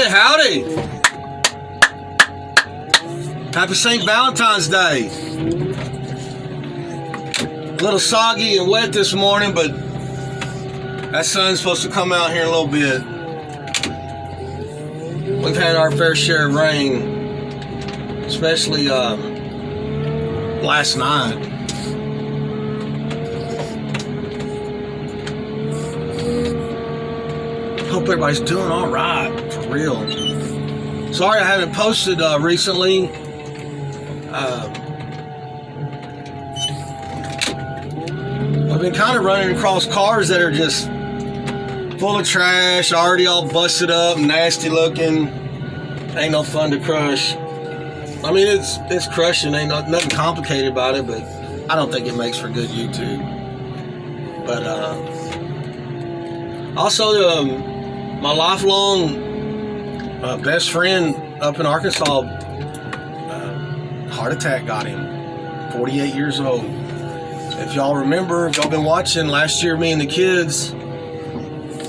Howdy, howdy. Happy St. Valentine's Day. A little soggy and wet this morning, but that sun's supposed to come out here in a little bit. We've had our fair share of rain, especially last night. Hope everybody's doing all right, for real. Sorry I haven't posted recently. I've been kind of running across cars that are just full of trash, already all busted up, nasty looking. Ain't no fun to crush. I mean, it's crushing. Ain't nothing complicated about it, but I don't think it makes for good YouTube. But also, my lifelong best friend up in Arkansas, heart attack got him. 48 years old. If y'all remember, if y'all been watching, last year me and the kids,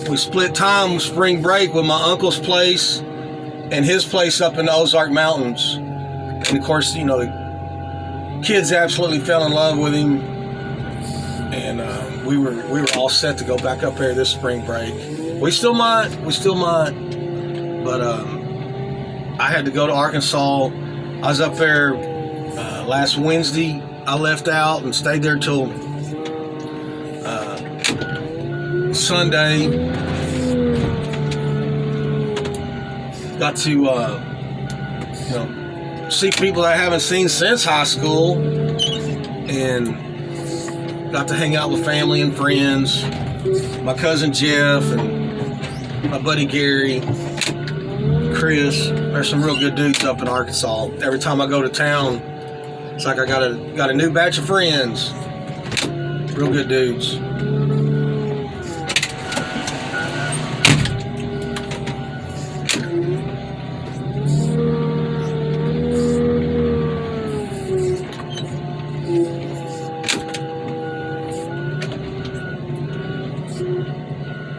we split time spring break with my uncle's place and his place up in the Ozark Mountains. And of course, you know, the kids absolutely fell in love with him, and we were all set to go back up there this spring break. We still might, but I had to go to Arkansas. I was up there last Wednesday. I left out and stayed there till Sunday. Got to see people that I haven't seen since high school, and got to hang out with family and friends. My cousin Jeff and my buddy Gary, Chris. There's some real good dudes up in Arkansas. Every time I go to town, it's like I got a new batch of friends. Real good dudes.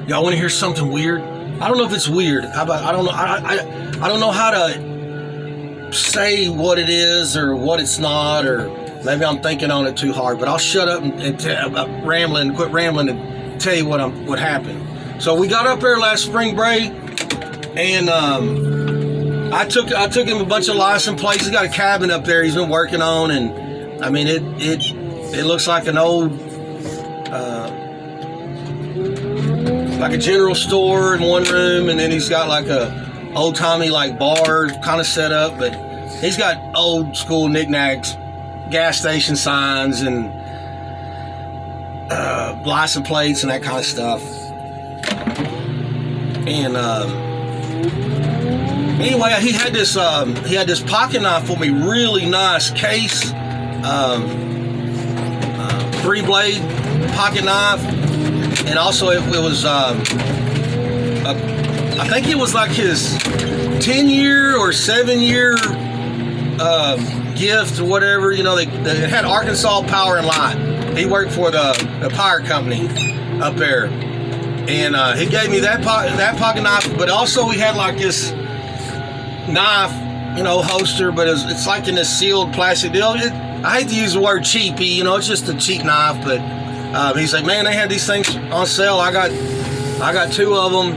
Y'all want to hear something weird? I don't know if it's weird. How about, I don't know. I don't know how to say what it is or what it's not, or maybe I'm thinking on it too hard. But I'll shut up and quit rambling, and tell you what happened. So we got up there last spring break, and I took him a bunch of license plates. He's got a cabin up there he's been working on, and I mean it looks like an old. Like a general store in one room, and then he's got like a old-timey like bar kind of set up, but he's got old school knickknacks, gas station signs, and license plates and that kind of stuff. And anyway, he had this pocket knife for me, really nice case, 3-blade pocket knife. And also it was, I think it was like his 10-year or 7-year gift or whatever. You know, they had Arkansas Power and Light. He worked for the power company up there. And he gave me that pocket knife, but also we had like this knife, you know, holster, but it's like in this sealed plastic deal. I hate to use the word cheapy, you know, it's just a cheap knife, but he's like, man, they had these things on sale. I got 2 of them.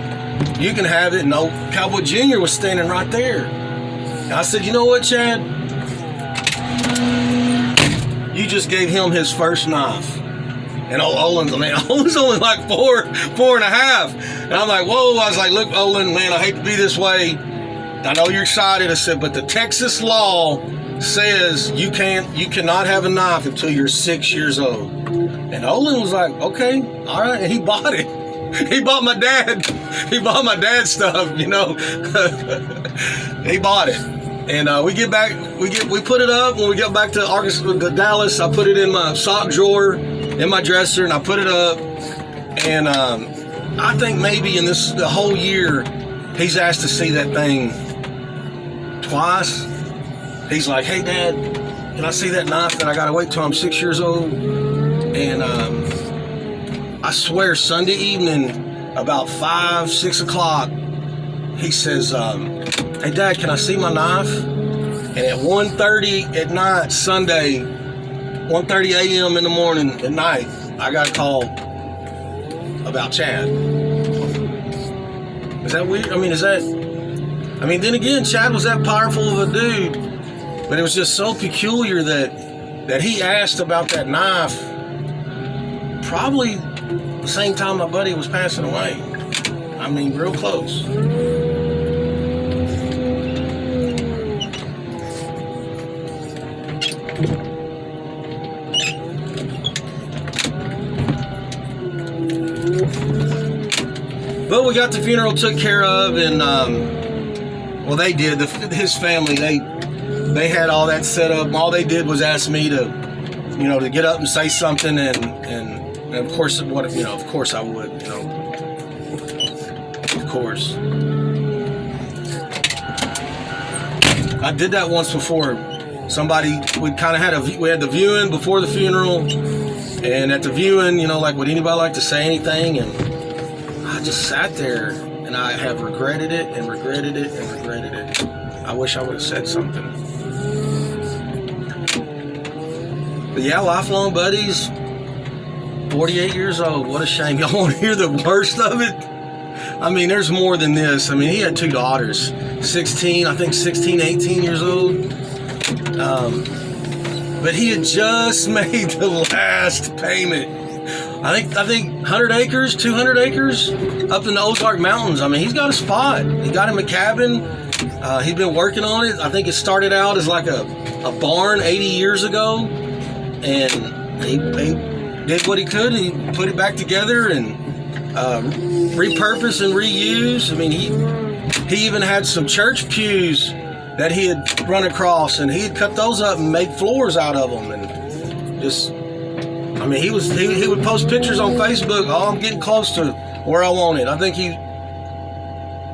You can have it. And old Cowboy Jr. was standing right there. And I said, you know what, Chad? You just gave him his first knife. And Olin's only like 4.5. And I'm like, whoa. I was like, look, Olin, man, I hate to be this way. I know you're excited. I said, but the Texas law says you cannot have a knife until you're 6 years old. And Olin was like, okay, all right. And he bought it. He bought my dad's stuff, you know. He bought it. And we put it up. When we get back to Dallas, I put it in my sock drawer in my dresser, and I put it up. And I think maybe in the whole year, he's asked to see that thing twice. He's like, hey, Dad, can I see that knife that I got to wait till I'm 6 years old? And I swear Sunday evening, about 5, 6 o'clock, he says, hey, Dad, can I see my knife? And at 1:30 at night, Sunday, 1:30 a.m. in the morning at night, I got a call about Chad. Is that weird? I mean, then again, Chad was that powerful of a dude, but it was just so peculiar that he asked about that knife probably the same time my buddy was passing away. I mean, real close. But we got the funeral took care of, and well, they did. His family, they had all that set up. All they did was ask me to get up and say something, and of course, of course I would, of course. I did that once before. We had the viewing before the funeral, and at the viewing, like, would anybody like to say anything? And I just sat there, and I have regretted it and regretted it and regretted it. I wish I would have said something. But yeah, lifelong buddies, 48 years old. What a shame. Y'all want to hear the worst of it? I mean, there's more than this. I mean, he had 2 daughters, 16, 18 years old. But he had just made the last payment. I think 100 acres, 200 acres up in the Ozark Mountains. I mean, he's got a spot. He got him a cabin. He's been working on it. I think it started out as like a barn 80 years ago. And he did what he could. He put it back together and repurpose and reuse. I mean, he even had some church pews that he had run across, and he had cut those up and made floors out of them. And just, I mean, he would post pictures on Facebook. Oh, I'm getting close to where I want it. I think he's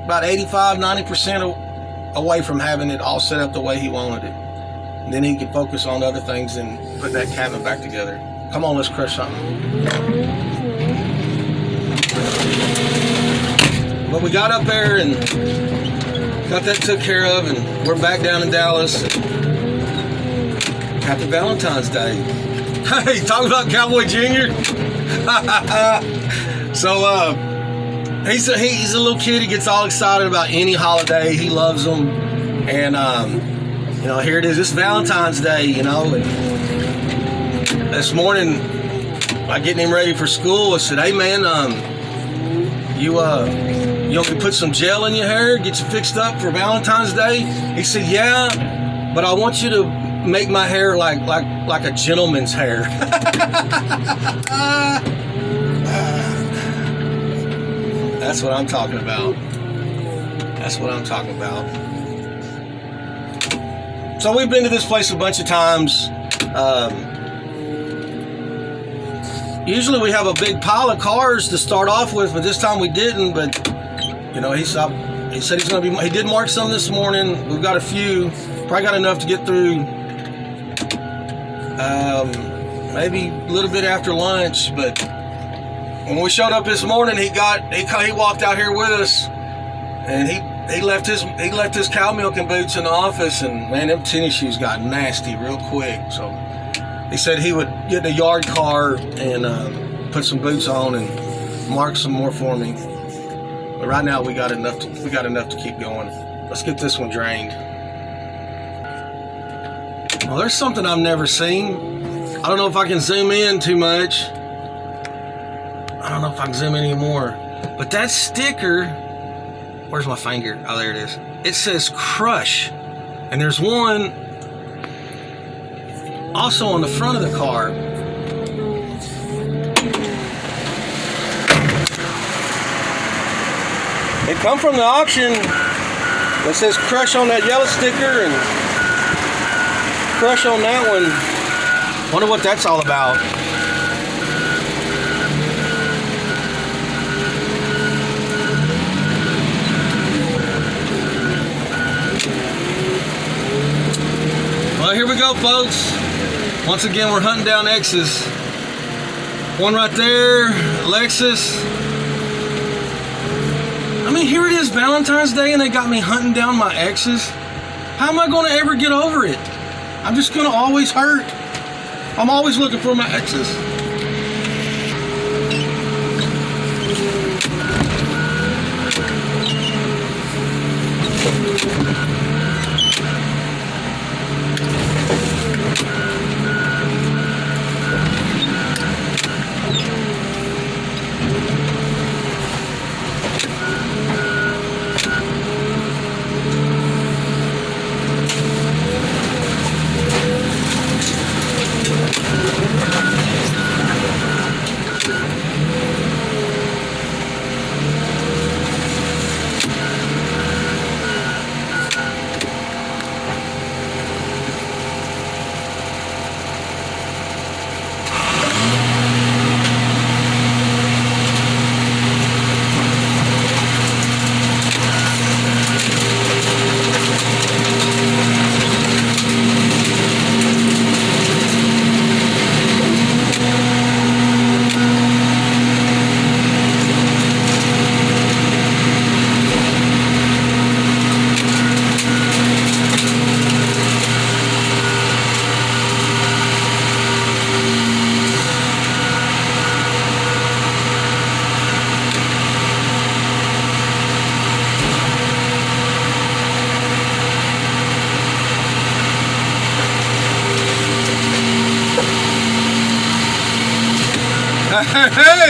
about 85-90% away from having it all set up the way he wanted it. And then he could focus on other things and put that cabin back together. Come on, let's crush something. But we got up there and got that took care of, and we're back down in Dallas. Happy Valentine's Day. Hey, talk about Cowboy Jr. So he's a little kid. He gets all excited about any holiday. He loves them. And here it is. It's Valentine's Day, and this morning, by getting him ready for school, I said, hey man, you want me to put some gel in your hair, get you fixed up for Valentine's Day? He said, yeah, but I want you to make my hair like a gentleman's hair. That's what I'm talking about. That's what I'm talking about. So we've been to this place a bunch of times. Usually we have a big pile of cars to start off with, but this time we didn't. But he said he's going to be. He did mark some this morning. We've got a few. Probably got enough to get through. Maybe a little bit after lunch. But when we showed up this morning, he walked out here with us, and he left his cow milking boots in the office, and man, them tennis shoes got nasty real quick. So he said he would get in a yard car and put some boots on and mark some more for me. But right now we got enough to keep going. Let's get this one drained. Well, there's something I've never seen. I don't know if I can zoom in too much. I don't know if I can zoom in anymore. But that sticker, where's my finger? Oh, there it is. It says Crush. And there's one also on the front of the car. It come from the auction. It says Crush on that yellow sticker and Crush on that one. Wonder what that's all about. Well, here we go, folks. Once again, we're hunting down exes. One right there, Lexus. I mean, here it is, Valentine's Day, and they got me hunting down my exes. How am I going to ever get over it? I'm just going to always hurt. I'm always looking for my exes.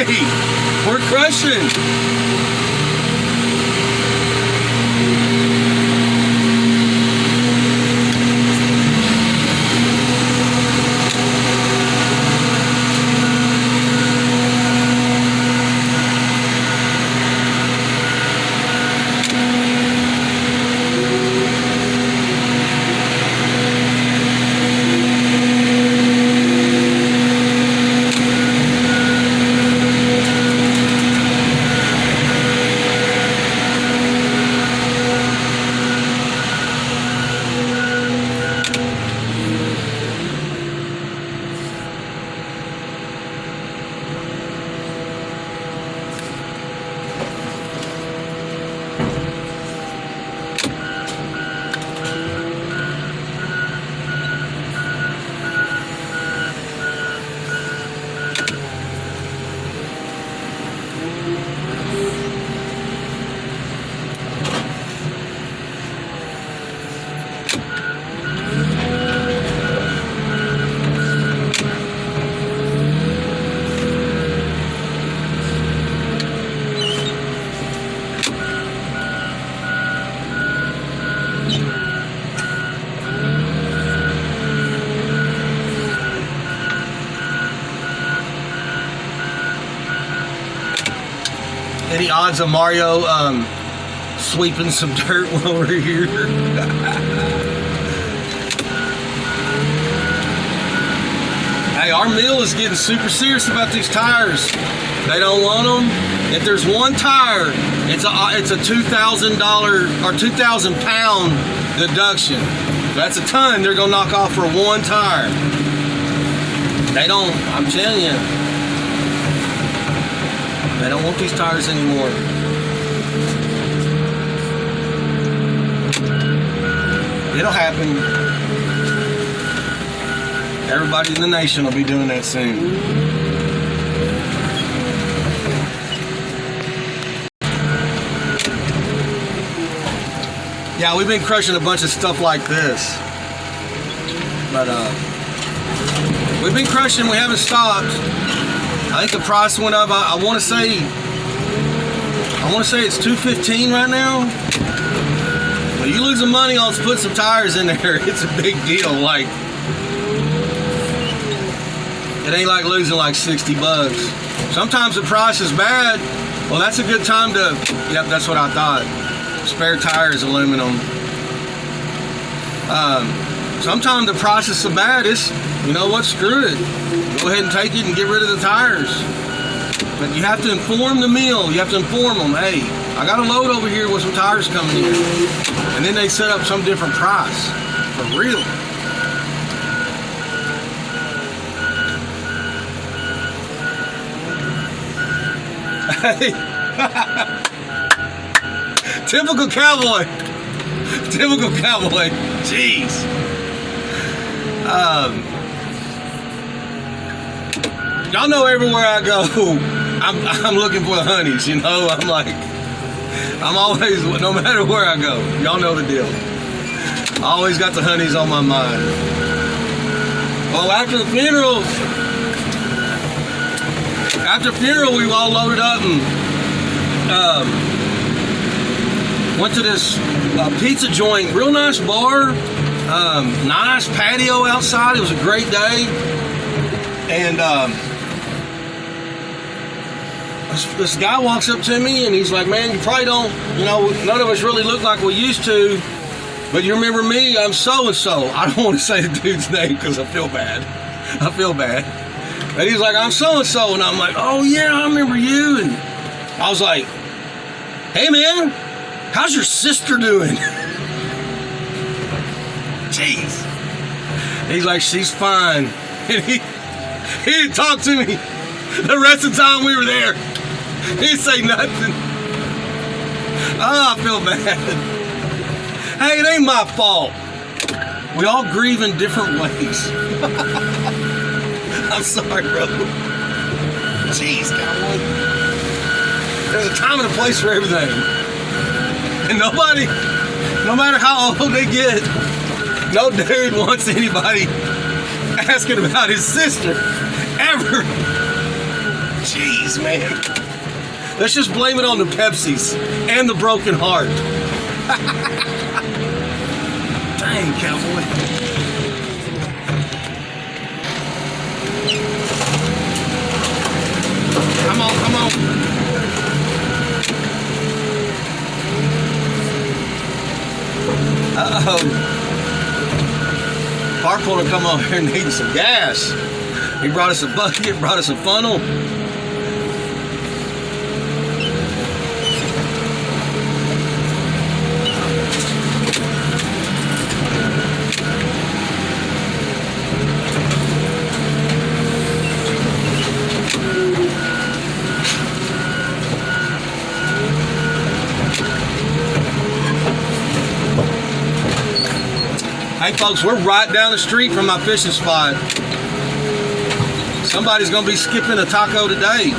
Hey, we're crushing. Any odds of Mario sweeping some dirt while we're here? Hey, our mill is getting super serious about these tires. They don't want them. If there's one tire, it's a $2,000 or 2,000 pound deduction. That's a ton they're gonna knock off for one tire. They don't, I'm telling you. They don't want these tires anymore. It'll happen. Everybody in the nation will be doing that soon. Yeah, we've been crushing a bunch of stuff like this. But we've been crushing, we haven't stopped. I think the price went up. I want to say it's $215 right now. But you losing money on putting some tires in there, it's a big deal. Like, it ain't like losing like 60 bucks. Sometimes the price is bad. Well, that's a good time to, yep, that's what I thought. Spare tires, aluminum. Sometimes the price is so bad, it's, you know what, screw it. Go ahead and take it and get rid of the tires. But you have to inform the mill. You have to inform them, hey, I got a load over here with some tires coming in. And then they set up some different price. For real. Hey. Typical cowboy. Typical cowboy. Jeez. Y'all know everywhere I go, I'm looking for the honeys, you know? I'm always, no matter where I go, y'all know the deal. I always got the honeys on my mind. Well, after the funeral, we all loaded up and went to this pizza joint, real nice bar, nice patio outside. It was a great day. And this guy walks up to me and he's like, man, you probably don't, none of us really look like we used to, but you remember me? I'm so-and-so. I don't want to say the dude's name because I feel bad. And he's like, I'm so-and-so. And I'm like, oh yeah, I remember you. And I was like, hey man, how's your sister doing? Jeez. And he's like, she's fine. And he didn't talk to me the rest of the time we were there. He didn't say nothing. Oh, I feel bad. Hey, it ain't my fault. We all grieve in different ways. I'm sorry, brother. Jeez, cowboy. There's a time and a place for everything. And nobody, no matter how old they get, no dude wants anybody asking about his sister. Ever. Jeez, man. Let's just blame it on the Pepsis and the broken heart. Dang, cowboy. Come on. Uh-oh. Park want to come over here and need some gas. He brought us a bucket, brought us a funnel. Hey folks, we're right down the street from my fishing spot. Somebody's gonna be skipping a taco today.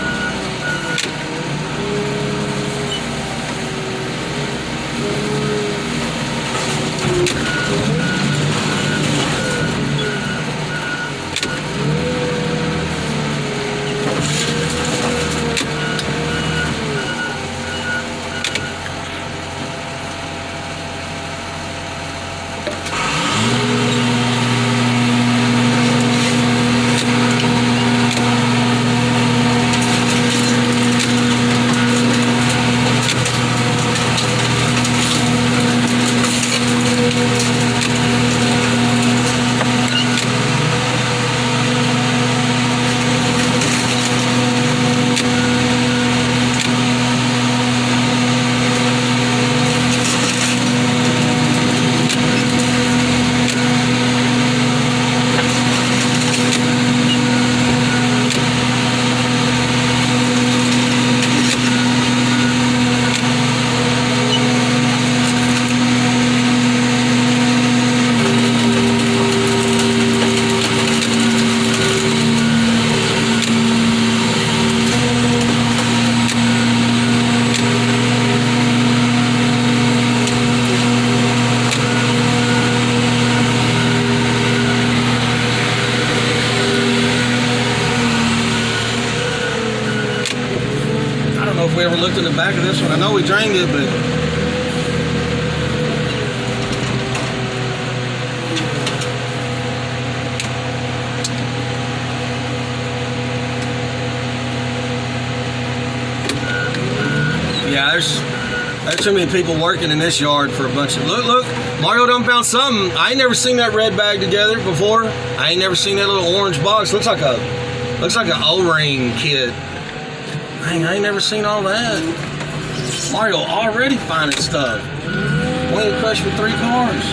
If we ever looked in the back of this one. I know we drained it, but yeah, there's too many people working in this yard for a bunch of look, Mario done found something. I ain't never seen that red bag together before. I ain't never seen that little orange box. Looks like an O-ring kit. Dang, I ain't never seen all that. Mario already finding stuff. Wing crush for 3 cars.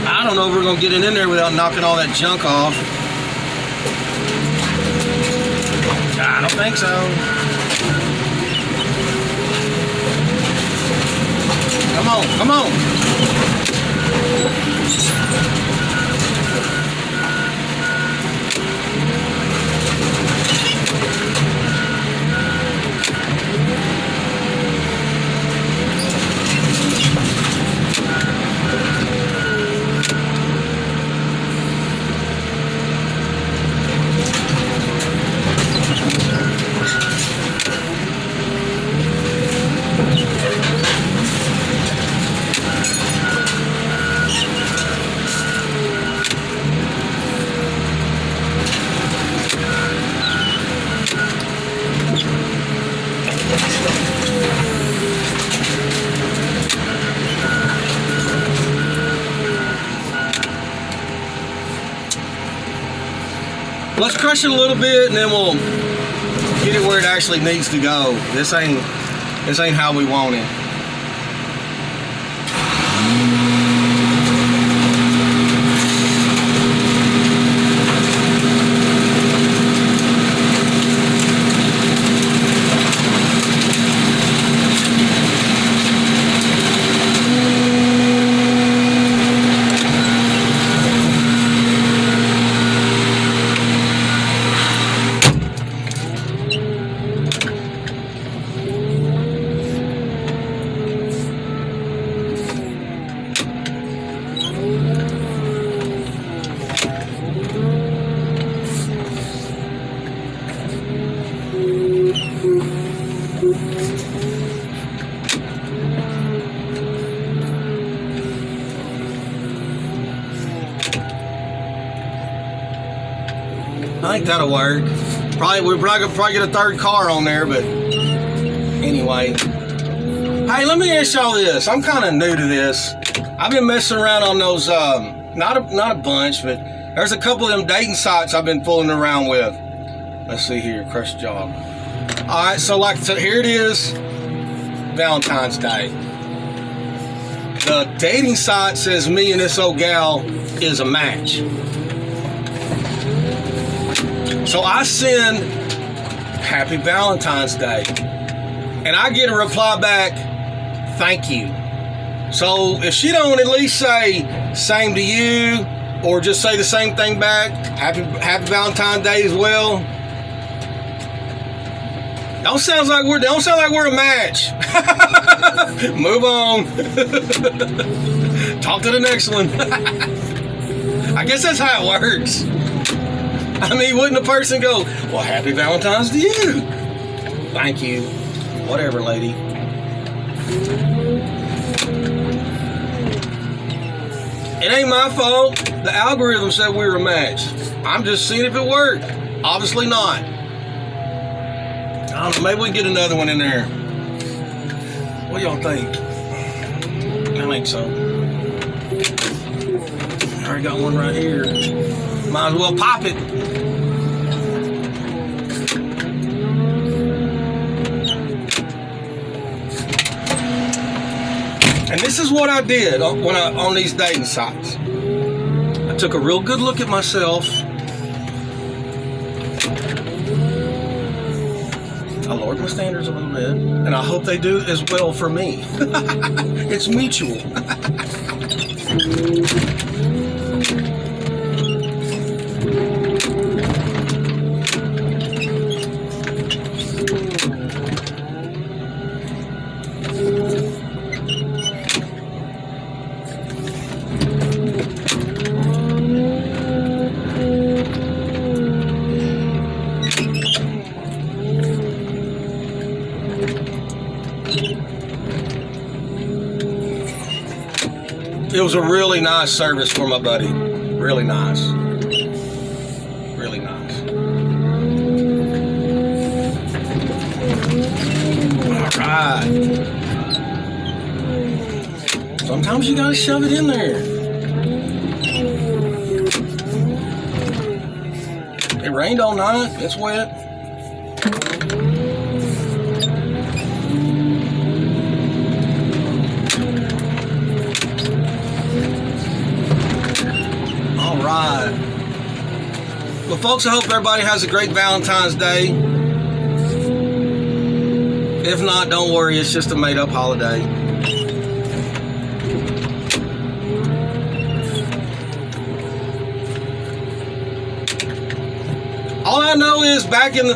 I don't know if we're gonna get it in there without knocking all that junk off. I don't think so. Come on, come on. Let's crush it a little bit and then we'll get it where it actually needs to go. This ain't how we want it. I think that'll work. We're probably gonna get a third car on there, but anyway. Hey, let me ask y'all this. I'm kind of new to this. I've been messing around on those, not a bunch, but there's a couple of them dating sites I've been fooling around with. Let's see here, crush job. All right, so here it is, Valentine's Day. The dating site says me and this old gal is a match. So I send Happy Valentine's Day, and I get a reply back, thank you. So if she don't at least say same to you, or just say the same thing back, Happy Valentine's Day as well. Don't sound like we're a match. Move on. Talk to the next one. I guess that's how it works. I mean, wouldn't a person go, well, Happy Valentine's to you? Thank you. Whatever, lady. It ain't my fault. The algorithm said we were a match. I'm just seeing if it worked. Obviously not. I don't know, maybe we can get another one in there. What y'all think? I think so. I already got one right here. Might as well pop it. And this is what I did on these dating sites. I took a real good look at myself. I lowered my standards a little bit, and I hope they do as well for me. It's mutual. It was a really nice service for my buddy. Really nice. Really nice. All right. Sometimes you gotta shove it in there. It rained all night. It's wet. Well, folks, I hope everybody has a great Valentine's Day. If not, don't worry, it's just a made-up holiday. All I know is in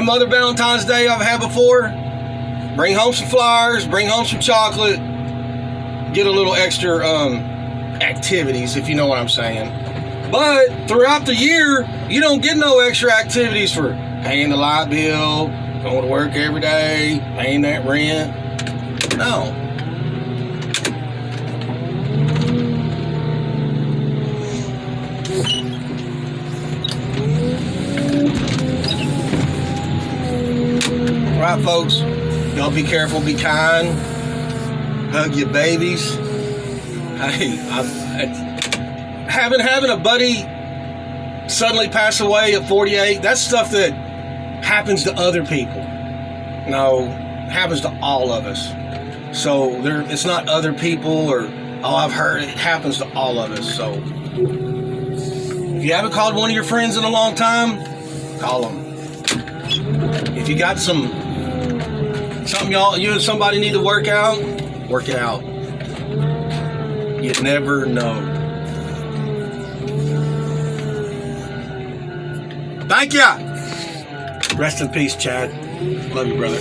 Mother Valentine's Day I've had before, bring home some flowers, bring home some chocolate, get a little extra activities, if you know what I'm saying. But throughout the year, you don't get no extra activities for paying the light bill, going to work every day, paying that rent. No. All right, folks, y'all be careful, be kind, hug your babies. Hey, having a buddy suddenly pass away at 48, that's stuff that happens to other people. No, it happens to all of us. So it's not other people or, oh, I've heard it happens to all of us. So if you haven't called one of your friends in a long time, call them. If you got something you and somebody need to work out, work it out. You never know. Thank ya. Rest in peace, Chad. Love you, brother.